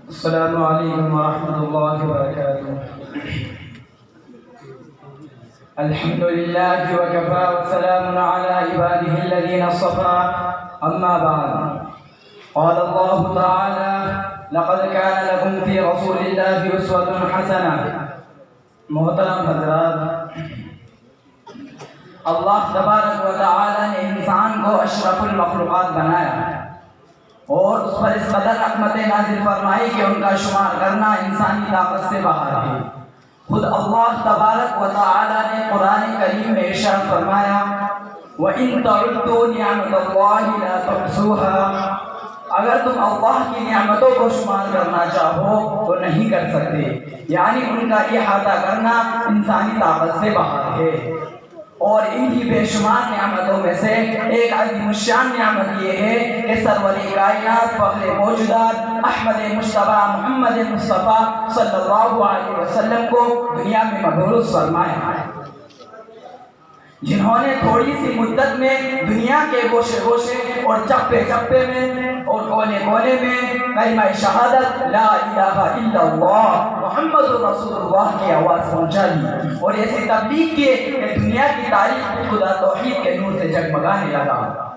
السلام علیکم ورحمۃ اللہ وبرکاتہ۔ الحمد للہ وکفى وسلام علی عباده الذین اصطفى، اما بعد، قال اللہ تعالی: لقد كان لكم في رسول اللہ اسوۃ حسنہ۔ محترم حضرات، اللہ تبارک و تعالی نے انسان کو اشرف المخلوقات بنایا اور اس پر اس قدر رحمت نازل فرمائی کہ ان کا شمار کرنا انسانی طاقت سے باہر ہے۔ خود اللہ تبارک و تعالی نے قرآن کریم میں ارشاد فرمایا: وَإِن تَعُدُّوا نِعْمَتَ اللَّهِ لَا تُحْصُوهَا۔ اگر تم اللہ کی نعمتوں کو شمار کرنا چاہو تو نہیں کر سکتے، یعنی ان کا احاطہ کرنا انسانی طاقت سے باہر ہے۔ اور انہی بے شمار نعمتوں میں سے ایک عظیم الشان نعمت یہ ہے کہ سرور کائنات فخر موجودات احمد مجتبی محمد مصطفیٰ صلی اللہ علیہ وسلم کو دنیا میں مبعوث فرمایا ہے، جنہوں نے تھوڑی سی مدت میں دنیا کے گوشے گوشے اور چپے چپے میں اور کونے کونے میں کلمہ شہادت لا الہ الا اللہ محمد رسول اللہ کی آواز پہنچا دی اور ایسی تبلیغ کی کہ دنیا کی تاریخ خدا توحید کے نور سے جگمگانے لگا۔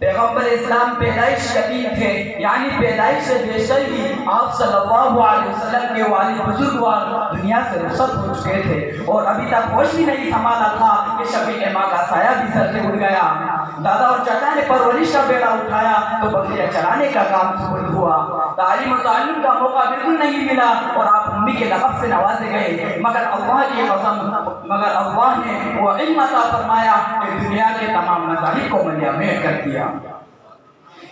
پیغمبر اسلام پیدائش یتیم تھے، یعنی پیدائش سے بیشتر ہی آپ صلی اللہ علیہ وسلم کے والد بزرگوار دنیا سے رخصت ہو چکے تھے اور ابھی تک ہوش بھی نہیں سنبھالا تھا کہ شفیع ماں کا سایہ بھی سر سے اڑ گیا۔ دادا اور چاچا نے پرورش کا بیڑا اٹھایا تو بکریاں چرانے کا کام سپرد ہوا۔ تعلیم و تعلم کا موقع بالکل نہیں ملا اور آپ امی کے لقب سے نوازے گئے، مگر اللہ کی قسم، مگر اللہ نے وہ علم عطا فرمایا کہ دنیا کے تمام مذاہب کو ملیہ میر کر دیا۔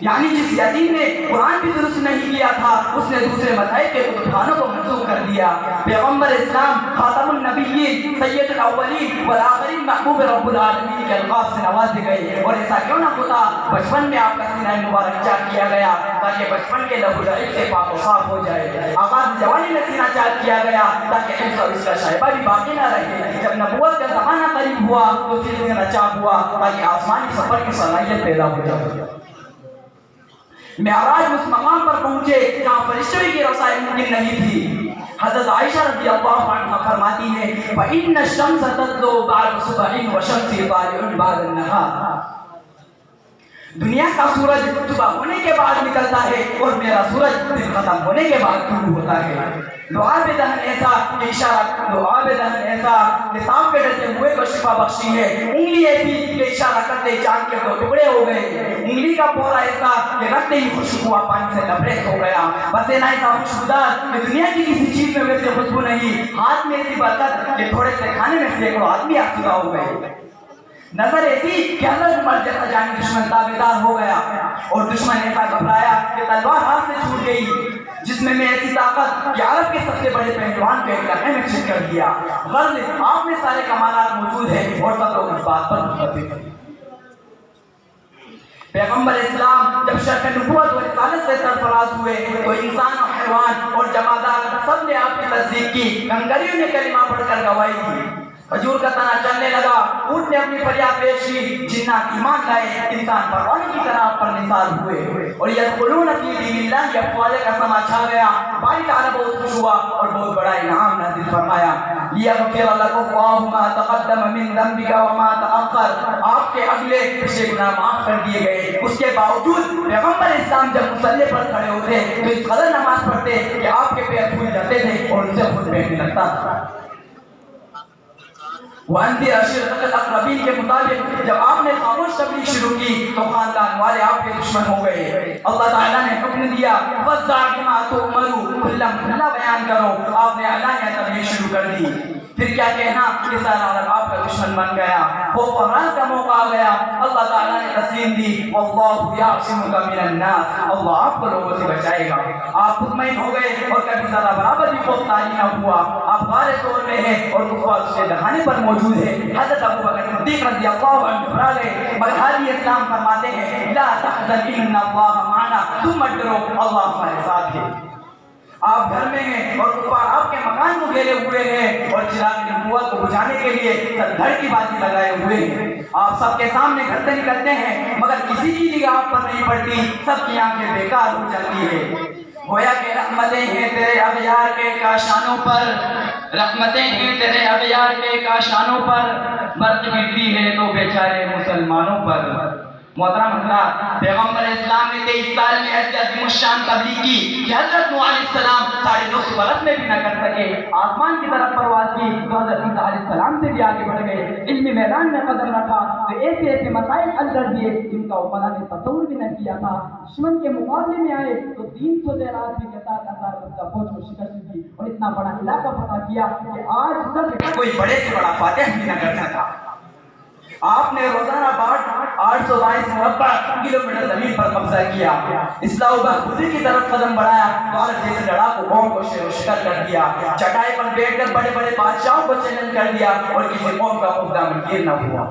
یعنی جس یتیم نے قرآن بھی درست نہیں کیا تھا اس نے دوسرے مذاہب کے کتب خانوں کو منسوخ کر دیا۔ پیغمبر اسلام خاتم النبیین سید الاولین والآخرین محبوب رب العالمین کے القاب سے نوازے گئے، اور ایسا کیوں نہ ہوتا بچپن میں آپ کا سینہ مبارک چاک کیا گیا تاکہ بچپن کے لہو لعب سے پاک و صاف ہو جائے۔ آغاز جوانی میں سینہ چاک کیا گیا تاکہ حفظ اور اس کا شائبہ بھی باقی نہ رہے۔ جب نبوت کا زمانہ قریب ہوا تو پھر سینہ چاک ہوا تاکہ آسمانی سفر کی صلاحیت پیدا ہو جائے۔ معراج اس مقام پر پہنچے جہاں فرشتوں کی رسائی ممکن نہیں تھی۔ حضرت عائشہ رضی اللہ عنہا فرماتی ہے: فَإِنَّ الشَّمْسَ تَطْلُعُ بَعْدَ صُبْحٍ وَشَمْسِ طَالِعٌ بَعْدَ النَّهَارِ۔ دنیا کا سورج صبح ہونے کے بعد نکلتا ہے اور میرا سورج دن ختم ہونے کے بعد طلوع ہوتا ہے۔ دعا بے دہن ایسا کہ اشارہ، دعا بے دہن ایسا کہ سانپ کے ڈسے ہوئے کو شفا بخشی ہے، انگلی ایسی کہ اشارہ کرتے چاند کے دو ٹکڑے ہو گئے، انگلی کا پورا ایسا کہ رکھتے ہی خوشبو ہوا پانی سے لبریز ہو گیا، بس ایسا خوشبودار کہ دنیا کی کسی چیز میں ویسے خوشبو نہیں، ہاتھ میں ایسی برکت کہ تھوڑے سے کھانے میں سینکڑوں آدمی آسودہ ہو گئے، نظر ایسی کہ حضرت عمر جیسا جانی دشمن تابعدار ہو گیا اور دشمن ایسا گھبرایا کہ تلوار ہاتھ سے چھوٹ گئی، جس میں ایسی طاقت کہ عرب کے سب سے بڑے پہلوان کو ایک لمحے میں چٹ کر دیا۔ غرض آپ میں سارے کمالات موجود ہیں اور سب لوگ اس بات پر متفق ہیں۔ پیغمبر اسلام جب شرف نبوت و رسالت سے سرفراز ہوئے تو انسان اور حیوان اور جمادات سب نے آپ کی تصدیق کی، کنگریوں نے کلمہ پڑھ کر گواہی دی، کھجور کا تنا چلنے لگا، اونٹ نے اپنی فریاد پیش کی، جنات ایمان لائے، انسان پروانوں کی طرح آپ پر نثار ہوئے، اور یدخلون فی دین اللہ کی افواج کا سما چھا گیا۔ باری تعالیٰ بہت خوش ہوا اور بہت بڑا انعام نازل فرمایا۔ لیغفر لکم اللہ ما تقدم من ذنبک وما تأخر، آپ کے اگلے پچھلے گناہ معاف کر دیے گئے۔ اس کے باوجود پیغمبر اسلام جب مصلی پر کھڑے ہوتے تو اس قدر نماز پڑھتے کہ آپ کے پیر پھول جاتے تھے اور ان سے خود بہنے لگتا تھا۔ وَأَنذِرْ عَشِيرَتَكَ الْأَقْرَبِينَ کے مطابق جب آپ نے خاموش تبلیغ شروع کی تو خاندان والے آپ کے دشمن ہو گئے۔ اللہ تعالیٰ نے حکم دیا فَاصْدَعْ بِمَا تُؤْمَرُ، کھلا بیان کرو، آپ نے اعلانیہ تبلیغ شروع کر دی۔ پھر کیا کہنا کہ سارا عالم آپ کا دشمن بن گیا، خوف و راز کا موقع آ گیا۔ اللہ تعالیٰ نے تسلیم دی وَاللَّهُ يَعْصِمُكَ مِنَ النَّاسِ، اللہ آپ کو لوگوں سے بچائے گا۔ آپ مطمئن ہو گئے اور کبھی ذرا برابر بھی خوف طاری نہ ہوا۔ آپ غار طور میں ہیں اور کفار اس کے دہانے پر موجود ہے۔ حضرت ابو بکر صدیق رضی اللہ عنہ گھبرا گئے، مگر حاجی اسلام فرماتے ہیں لا تحزن ان اللہ معنا، تم مت ڈرو اللہ ہمارے ساتھ ہے۔ آپ گھر میں ہیں اور کفار آپ کے مکان کو گھیرے ہوئے ہیں اور چراغ نبوت کو بجھانے کے لیے سر دھڑ کی بازی لگائے ہوئے ہیں۔ آپ سب کے سامنے گھر سے نکلتے ہیں مگر کسی کی نگاہ آپ پر نہیں پڑتی، سب کی آنکھیں بیکار ہو جاتی ہے۔ گویا کہ رحمتیں ہیں تیرے اغیار کے کاشانوں پر، رحمتیں ہیں تیرے اغیار کے کاشانوں پر، برق گرتی ہے تو بیچارے مسلمانوں پر۔ محترم حضرات، پیغمبر اسلام نے 23 سال میں ایسی عظیم الشان تبلیغ کی کہ حضرت نوح علیہ السلام 950 برس میں بھی نہ کر سکے۔ آسمان کی طرف پرواز کی تو حضرت عیسیٰ علیہ السلام سے بھی آگے بڑھ گئے، علمی میدان میں قدم رکھا تو ایسے ایسے مسائل حل کر دیے جن کا اوپر نے تصور بھی نہ کیا تھا۔ دشمن کے مقابلے میں آئے تو 300 آدمی کے ساتھ 1000 بس کا فوج کو شکست دی اور اتنا بڑا علاقہ فتح کیا کہ آج تک کوئی بڑے سے بڑا فاتح بھی نہ کر سکا۔ آپ نے روزانہ 822 مربع کلومیٹر زمین پر قبضہ کیا، اصلاح و بہبودی کی طرف قدم بڑھایا تو عرب جیسے لڑاکو قوم کو شیر و شکر کر دیا، چٹائی پر بیٹھ کر بڑے بڑے بادشاہوں کو چیلنج کر دیا اور کسی قوم کا خود دامن گیر نہ ہوا۔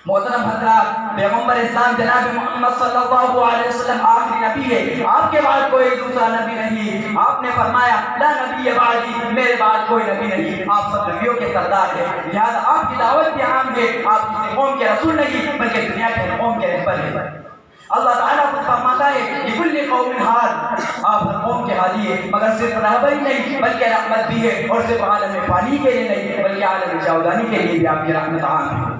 محترم حضرات، پیغمبر اسلام جناب محمد صلی اللہ علیہ وسلم آخری نبی ہے، آپ کے بعد کوئی دوسرا نبی نہیں۔ آپ نے فرمایا لا نبی بعدی، میرے بعد کوئی نبی نہیں، آپ سب نبیوں کے سردار ہیں، لہذا آپ کی دعوت بھی عام ہے، آپ کسی قوم کے رسول نہیں بلکہ دنیا کے قوم کے رہبر ہیں۔ اللہ تعالیٰ خود فرماتا ہے لِكُلِّ قَوْمٍ ہاد، آپ ہر قوم کے ہادی ہیں، مگر صرف رہبر ہی نہیں بلکہ رحمت بھی ہے، اور صرف عالم فانی کے لیے نہیں بلکہ عالم جاودانی کے لیے بھی آپ کی رحمت عام ہے۔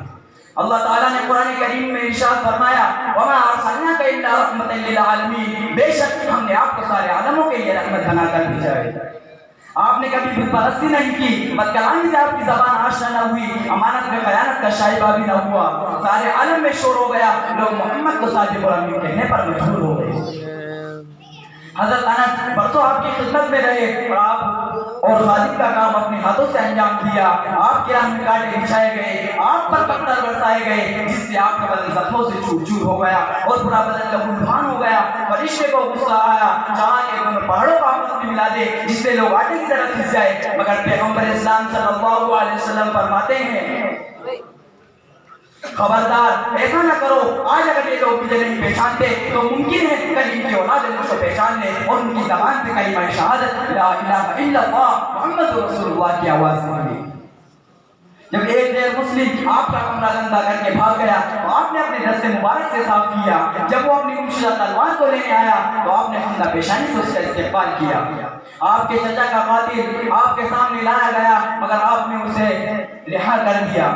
اللہ تعالیٰ نے قرآن کریم میں ارشاد فرمایا وَمَا أَرْسَلْنَاكَ إِلَّا رَحْمَةً لِلْعَالَمِينَ، بے شک ہم نے آپ کو سارے عالموں کے لیے رحمت بنا کر بھیجا ہے۔ آپ نے کبھی بت پرستی نہیں کی، بد کلامی سے آپ کی زبان آشنا نہ ہوئی، امانت میں خیانت کا شائبہ بھی نہ ہوا، سارے عالم میں شور ہو گیا، لوگ محمد کو صادق اور امین کہنے پر مجبور ہو گئے۔ حضرت انس برسوں آپ کی خدمت میں رہے اور آپ اور خادم کا کام اپنے ہاتھوں سے انجام دیا، آپ کے راہ میں کانٹے بچھائے گئے، آپ پر پتھر برسائے گئے جس سے آپ کا بدن زخموں سے چور چور ہو گیا اور پورا بدن لہولہان ہو گیا۔ فرشتے کو غصہ آیا چاہا کہ دونوں پہاڑوں کو آپس میں ملا دے جس سے لوگ آٹے کی طرح پھنس جائے، مگر پیغمبر اسلام صلی اللہ علیہ وسلم فرماتے ہیں خبردار ایسا نہ کرو، آج اگر یہ لوگ مجھے نہیں پہچانتے تو ممکن ہے کل ان کی اولاد مجھ کو پہچان لے اور ان کی زبان سے کلمہ شہادت لا الہ الا اللہ محمد رسول اللہ کی آواز نکلی۔ جب ایک غیر مسلم آپ کا کمرہ گندہ کر کے بھاگ گیا تو آپ نے اپنے دست مبارک سے صاف کیا، جب وہ اپنی گمشدہ تلوار کو لینے آیا تو آپ نے حملہ پیشانی سے اس کا استقبال کیا۔ آپ کے چچا کا قاتل آپ کے سامنے لایا گیا مگر آپ نے اسے رہا کر دیا۔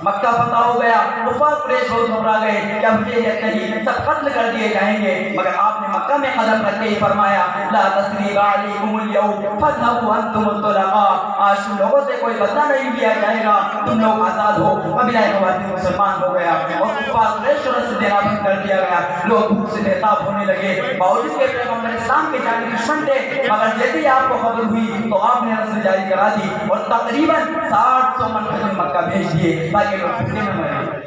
مکہ فتح ہو گیا، کفار قریش بہت گھبرا گئے کہ اب یہ نہیں سب قتل کر دیے جائیں گے، مگر آپ نے مکہ میں قدم رکھ کے فرمایا لا تثریب علیکم اليوم فاذهبوا انتم الطلقاء، آج تم لوگوں سے کوئی بدلہ نہیں لیا جائے گا، تم لوگ آزاد ہو۔ قبیلہ خواتین مسلمان ہو گیا اور کفار قریش کو رسل دینا بند کر دیا گیا، لوگ بھوک سے بےتاب ہونے لگے، باوجود کے پیغمبر اسلام کے جانی دشمن تھے، مگر جیسے ہی آپ کو خبر ہوئی تو آپ نے رسل جاری کرا دی اور تقریباً 700 من مکہ بھیج دیے تاکہ لوگ بھوکے نہ مریں۔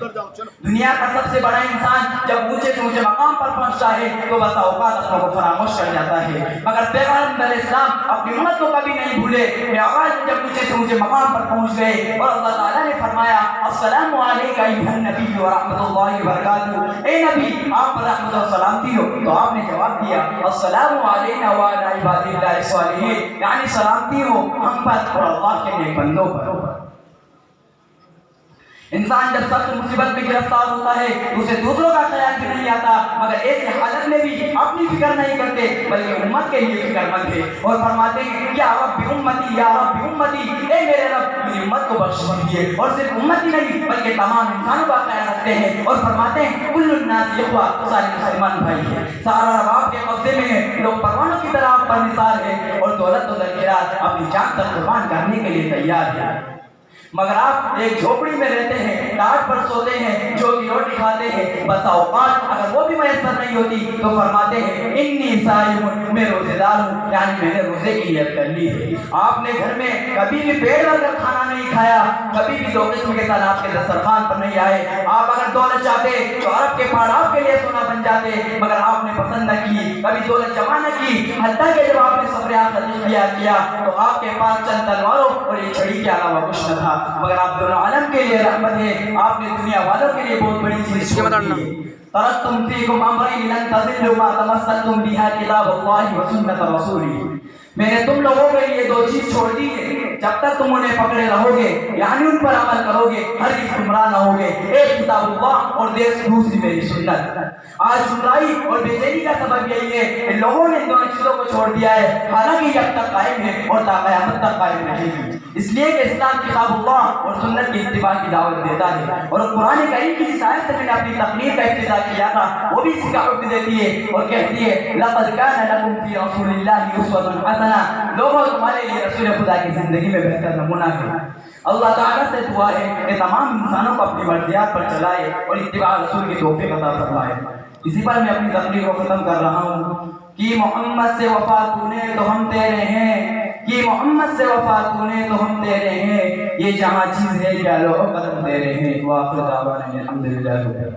دنیا کا سب سے بڑا انسان جب اونچے سے اونچے مقام پر پہنچتا ہے تو بسا اوقات اپنوں کو فراموش کر جاتا ہے، مگر پیغمبر اسلام اپنی امت کو کبھی نہیں بھولے۔ معراج جب اونچے سے اونچے مقام پر پہنچ گئے اور اللہ تعالیٰ نے فرمایا السلام علیک ایھا النبی ورحمۃ اللہ وبرکاتہ، اے نبی آپ پر رحمت اور سلامتی ہو، تو آپ نے جواب دیا السلام علینا وعلی عباد اللہ الصالحین، یعنی سلامتی ہو ہم پر اور اللہ کے نیک بندوں پر۔ انسان جب سخت مصیبت میں گرفتار ہوتا ہے تو اسے دوسروں کا خیال بھی نہیں آتا، مگر ایسی حالت میں بھی اپنی فکر نہیں کرتے بلکہ امت کے لیے فکر مند ہے اور فرماتے ہیں یا رب امتی یا رب امتی، اے میرے رب میری امت کو بخش دیجیے، اور صرف امت ہی نہیں بلکہ تمام انسانوں کا خیال رکھتے ہیں اور فرماتے ہیں کل الناس اخوہ، سارے مسلمان بھائی ہیں، سارا رب آپ کے قبضے میں ہے، لوگ پروانوں کی طرح آپ پر نثار ہے اور دولت و درخیرات اپنی جان تک قربان کرنے کے لیے تیار ہے، مگر آپ ایک جھوپڑی میں رہتے ہیں، ٹاٹ پر سوتے ہیں، جو کی روٹی کھاتے ہیں، بس اوقات اگر وہ بھی میسر نہیں ہوتی تو فرماتے ہیں انی صائم، میں روزے دار ہوں، یعنی میں نے روزے کی نیت کر لی ہے۔ آپ نے گھر میں کبھی بھی پیٹ بھر کر کھانا نہیں کھایا، کبھی بھی دو قسم کے ساتھ آپ کے دسترخوان پر نہیں آئے۔ آپ اگر دولت چاہتے تو عرب کے پہاڑ آپ کے لیے سونا بن جاتے، مگر آپ نے پسند نہ کی، کبھی دولت جمع نہ کی، حتیٰ کہ جب آپ نے صبر آخرت اختیار کیا تو آپ کے پاس چند تلواروں اور ایک چھڑی کے علاوہ کچھ نہ تھا، مگر آپ دونوں عالم کے لیے رحمت ہے، آپ نے دنیا والوں کے لیے بہت بڑی چیز چھوڑ دی ہے۔ ترکتم فیکم امرین لن تضلوا ما تمسکتم بها کتاب اللہ و سنت رسولہ، میں نے تم لوگوں کے لیے دو چیز چھوڑ دی ہے، جب تک تم انہیں پکڑے رہو گے یعنی ان پر عمل کرو گے ہرگز گمراہ نہ ہوگے، ایک کتاب اللہ اور دوسری میری سنت۔ آج گمراہی اور بے چینی کا سبب یہی ہے کہ لوگوں نے دونوں چیزوں کو چھوڑ دیا ہے، حالانکہ یہ اب تک قائم ہے اور تا قیامت تک قائم رہے گی، اس لیے کہ اسلام کتاب اللہ اور سنت کی اتباع کی دعوت دیتا ہے، اور قرآن کریم کی جس آیت سے میں نے اپنی تقریر کا ابتدا کیا تھا وہ بھی اسی کا حکم دیتی ہے اور کہتی ہے لقد کان لکم فی رسول اللہ اسوۃ حسنہ، لوگوں تمہارے لیے رسول خدا کی زندگی میں بہتر نمونہ ہے۔ اللہ تعالیٰ سے دعا ہے کہ تمام انسانوں کو اپنی مرضیات پر چلائے اور اتباع رسول کی توفیق عطا فرمائے۔ اسی پر میں اپنی تقریر کو ختم کر رہا ہوں کہ محمد سے وفا تو نے تو ہم تیرے ہیں، کہ محمد سے وفا تو نے تو ہم تیرے ہیں، یہ جہاں چیز ہے کیا لوگ قدم تیرے ہیں۔ وآخر دعوانا الحمدللہ۔